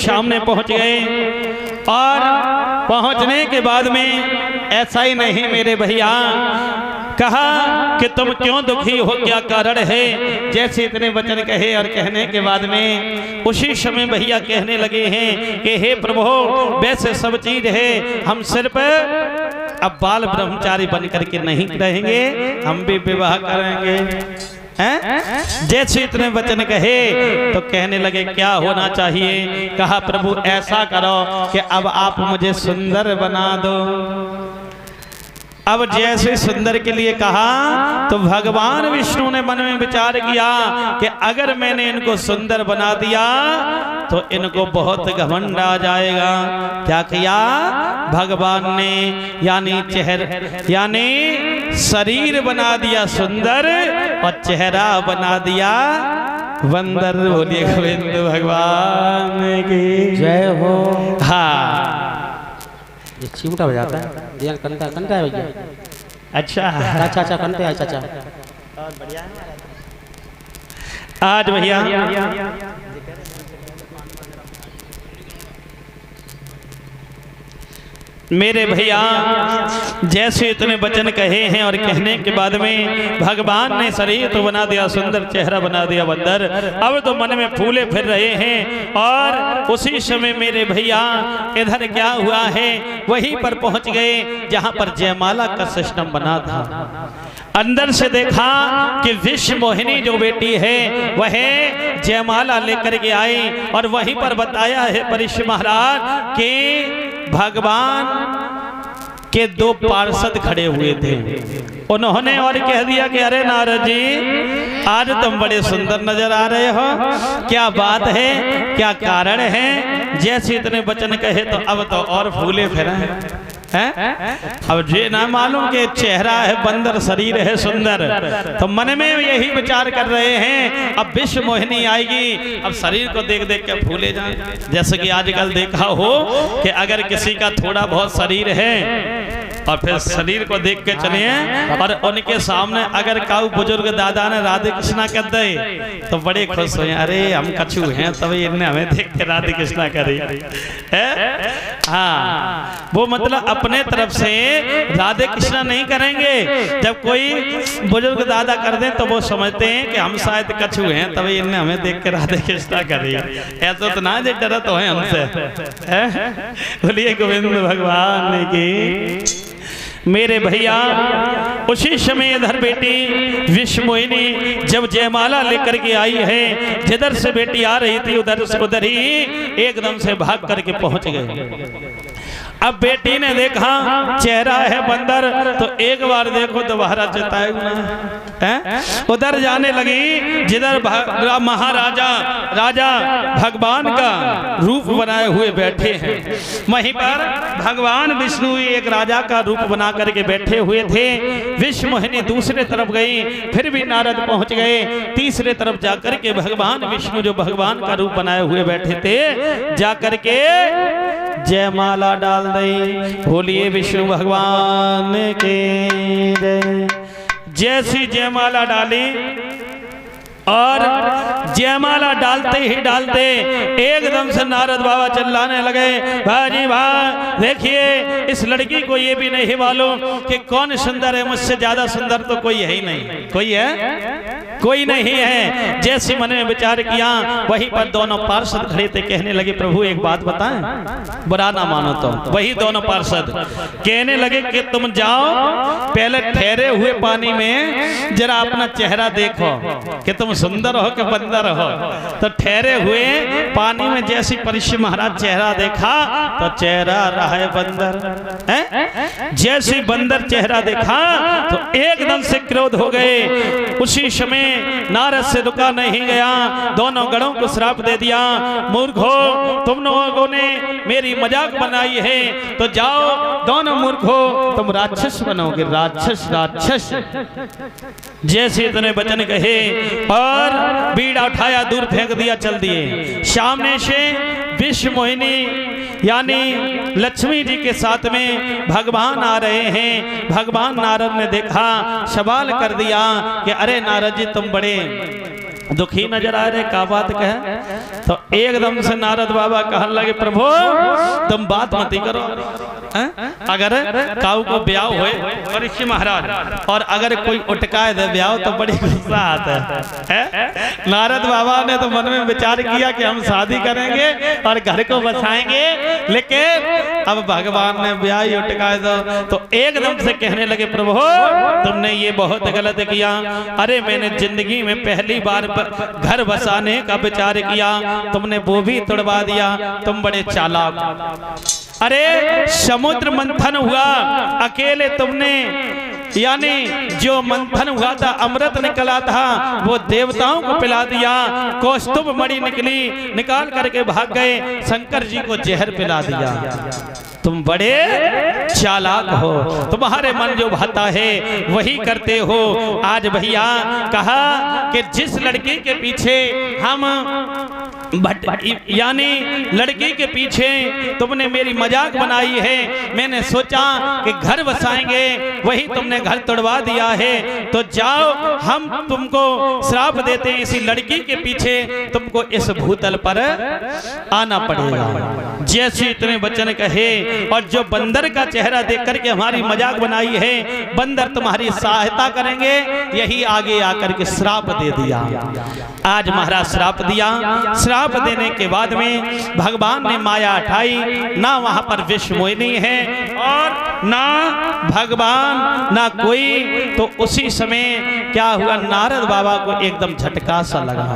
सामने पहुंच गए। और पहुंचने के बाद में ऐसा ही नहीं मेरे भैया, कहा कि तुम क्यों दुखी हो, क्या कारण है। जैसे इतने वचन कहे और कहने के बाद में उसी समय भैया कहने लगे हैं कि हे प्रभु, वैसे सब चीज है, हम सिर्फ अब बाल ब्रह्मचारी बन करके नहीं रहेंगे, हम भी विवाह करेंगे। हैं? जैसे इतने वचन कहे तो कहने लगे क्या होना चाहिए। कहा प्रभु ऐसा करो कि अब आप मुझे सुंदर बना दो। अब जैसे सुंदर के लिए कहा तो भगवान विष्णु ने मन में विचार किया कि अगर मैंने इनको सुंदर बना दिया तो इनको बहुत घमंड आ जाएगा। क्या किया भगवान ने, यानी शरीर बना दिया सुंदर और चेहरा बना दिया बंदर। बोलिए गोविंद भगवान की जय हो। हाँ, ये चिमटा बजाता है, ये कंटा है भैया। अच्छा चाचा कंटे है चाचा। आज भैया मेरे भैया जैसे इतने वचन कहे हैं और कहने के बाद में भगवान ने शरीर तो बना दिया सुंदर, चेहरा बना दिया बंदर। अब तो मन में फूले फिर रहे हैं। और उसी समय मेरे भैया इधर क्या हुआ है, वहीं पर पहुंच गए जहां पर जयमाला का सिस्टम बना था। अंदर से देखा कि विश्व मोहिनी जो बेटी है वह जयमाला लेकर के आई। और वहीं पर बताया है परीक्षित महाराज कि भगवान के दो पार्षद खड़े हुए थे। उन्होंने और कह दिया कि अरे नारद जी, आज तुम बड़े सुंदर नजर आ रहे हो, क्या बात है, क्या कारण है। जैसे इतने वचन कहे तो अब तो और फूले फिरे हैं। अब ये ना मालूम कि चेहरा है बंदर, शरीर है सुंदर, तो मन में यही विचार कर रहे हैं अब विश्व मोहिनी आएगी, अब शरीर को देख देख के फूले जाए। जैसे कि आजकल देखा हो कि अगर किसी का थोड़ा बहुत शरीर है और फिर शरीर को देख के चले और उनके सामने अगर काऊ बुजुर्ग दादा ने राधे कृष्णा कर दे तो बड़े खुश हुए, अरे हम कछू हैं तभी इन्हें हमें देख के राधे कृष्णा करे। हाँ, वो मतलब अपने तरफ से राधे कृष्णा नहीं करेंगे। जब कोई बुजुर्ग दादा कर दें तो वो समझते हैं कि हम शायद कछू हैं तभी इन्हें हमें देख के राधे कृष्णा करे। ऐसा तो ना डरा तो है हमसे। बोलिए गोविंद भगवान की। मेरे भैया उसी समय इधर बेटी विश्व मोहिनी जब जयमाला लेकर के आई है, जिधर से बेटी आ रही थी उधर ही एकदम से भाग करके पहुंच गए। अब बेटी ने देखा चेहरा है बंदर, तो एक बार देखो दोबारा जताए उधर जाने लगी जिधर महाराजा राजा भगवान का रूप बनाए हुए बैठे हैं। वहीं पर भगवान विष्णु एक राजा का रूप बना करके बैठे हुए थे। विश्व मोहिनी दूसरे तरफ गई, फिर भी नारद पहुंच गए। तीसरे तरफ जाकर के भगवान विष्णु जो भगवान का रूप बनाए हुए बैठे थे जाकर के जयमाला डाल दी। बोलिए विष्णु भगवान के जय। जैसी जयमाला डाली और जयमाला डालते ही डालते एकदम से नारद बाबा चिल्लाने लगे, भाजी वाह, देखिए इस लड़की को ये भी नहीं मालूम कि कौन सुंदर है, मुझसे ज्यादा सुंदर तो कोई है ही नहीं। कोई है? कोई नहीं है। जैसे मन में विचार किया वहीं पर दोनों पार्षद खड़े थे। कहने लगे प्रभु एक बात बताएं, बुरा ना मानो तो। वही दोनों पार्षद कहने लगे कि तुम जाओ पहले ठहरे हुए पानी में जरा अपना चेहरा देखो कि तुम सुंदर हो कि बंदर हो। तो ठहरे हुए पानी में जैसे परीक्षित महाराज चेहरा देखा तो चेहरा रहा है बंदर। जैसे बंदर चेहरा देखा तो एकदम से क्रोध हो गए। उसी समय नारद से रुका नहीं गया, दोनों गणों को श्राप दे दिया, मूर्खो तुम लोगों ने मेरी मजाक बनाई है तो जाओ दोनों मूर्खो तुम राक्षस बनोगे, राक्षस राक्षस। जैसे इतने वचन कहे और बीड़ा उठाया दूर फेंक दिया, चल दिए। सामने से विश्व मोहिनी यानी लक्ष्मी जी के साथ में भगवान आ रहे हैं। भगवान नारद ने देखा, सवाल कर दिया कि अरे नारद जी तुम बड़े दुखी नजर आ रहे, का बात कहे? तो एकदम से नारद बाबा कहने लगे, प्रभु तुम बात मत ही करो। अगर काऊ को ब्याह हुए परीक्षित महाराज, और अगर कोई उटकाए दे ब्याह तो बड़ी गुस्सा आता है। नारद बाबा ने तो मन में विचार किया कि हम शादी करेंगे और घर को बसाएंगे, लेकिन अब भगवान ने ब्याह ही उटकाए दो। तो एकदम से कहने लगे, प्रभु तुमने ये बहुत गलत किया। अरे मैंने जिंदगी में पहली बार घर बसाने का विचार किया, तुमने वो भी तोड़वा दिया। तुम बड़े चालाक। अरे समुद्र मंथन हुआ, अकेले तुमने, यानी जो मंथन हुआ था अमृत निकला था वो देवताओं को पिला दिया। कौस्तुभ मणि निकली, निकाल करके भाग गए, शंकर जी को जहर पिला दिया। तुम बड़े चालाक हो, तुम्हारे मन जो भाता है वही करते हो। आज भैया कहा कि जिस लड़की के पीछे हम यानी लड़की के पीछे तुमने मेरी मजाक बनाई है, मैंने सोचा कि घर बसाएंगे, वही तुमने घर तोड़वा दिया है। तो जाओ, हम तुमको श्राप देते हैं, इसी लड़की के पीछे तुमको इस भूतल पर आना पड़ेगा। जैसे इतने वचन कहे, और जो बंदर का चेहरा देख करके हमारी मजाक बनाई है, बंदर तुम्हारी सहायता करेंगे, यही आगे आकर के श्राप दे दिया। आज महाराज श्राप दिया। श्राप देने के बाद में भगवान ने माया उठाई, ना वहां पर विश्व मोहिनी है और ना भगवान ना कोई। तो उसी समय क्या हुआ, नारद बाबा को एकदम झटका सा लगा,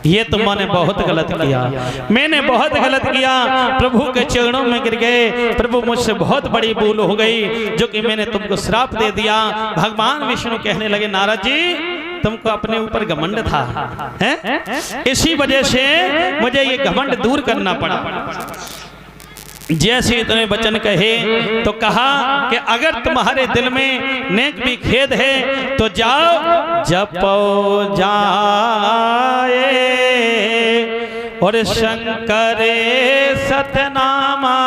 ये तो मैंने बहुत गलत किया, मैंने बहुत गलत किया। प्रभु के चरणों में गिर गए, प्रभु मुझसे बहुत बड़ी भूल हो गई जो कि मैंने तुमको श्राप दे दिया। भगवान विष्णु कहने लगे, नारद जी तुमको अपने ऊपर घमंड था, हैं? इसी वजह से मुझे ये घमंड दूर करना पड़ा। जैसे इतने वचन कहे तो कहा कि अगर तुम्हारे दिल में नेक भी खेद है तो जाओ, जपो जाए और शंकर सतनामा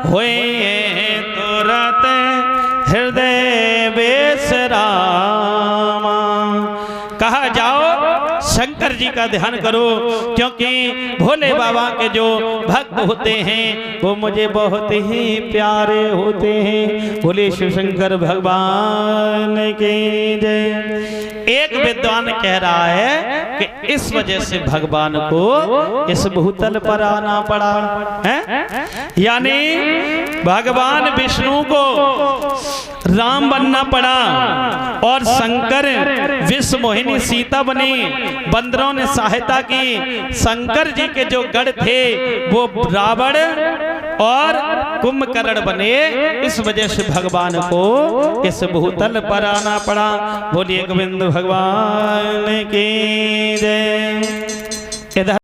हुए तुरंत हृदय बेसरामा। कहा जाओ शंकर जी का ध्यान करो, क्योंकि भोले बाबा के जो भक्त होते हैं वो मुझे बहुत ही प्यारे होते हैं। भोले शिव शंकर भगवान की जय। एक विद्वान कह रहा है कि इस वजह से भगवान को इस भूतल पर आना पड़ा है, यानी भगवान विष्णु को राम बनना पड़ा और शंकर विश्व मोहिनी सीता बनी। बंदरों ने सहायता की, शंकर जी के जो गढ़ थे वो रावण और कुंभकर्ण बने। इस वजह से भगवान को इस भूतल पर आना पड़ा। बोलिए गोविंद भगवान की जय।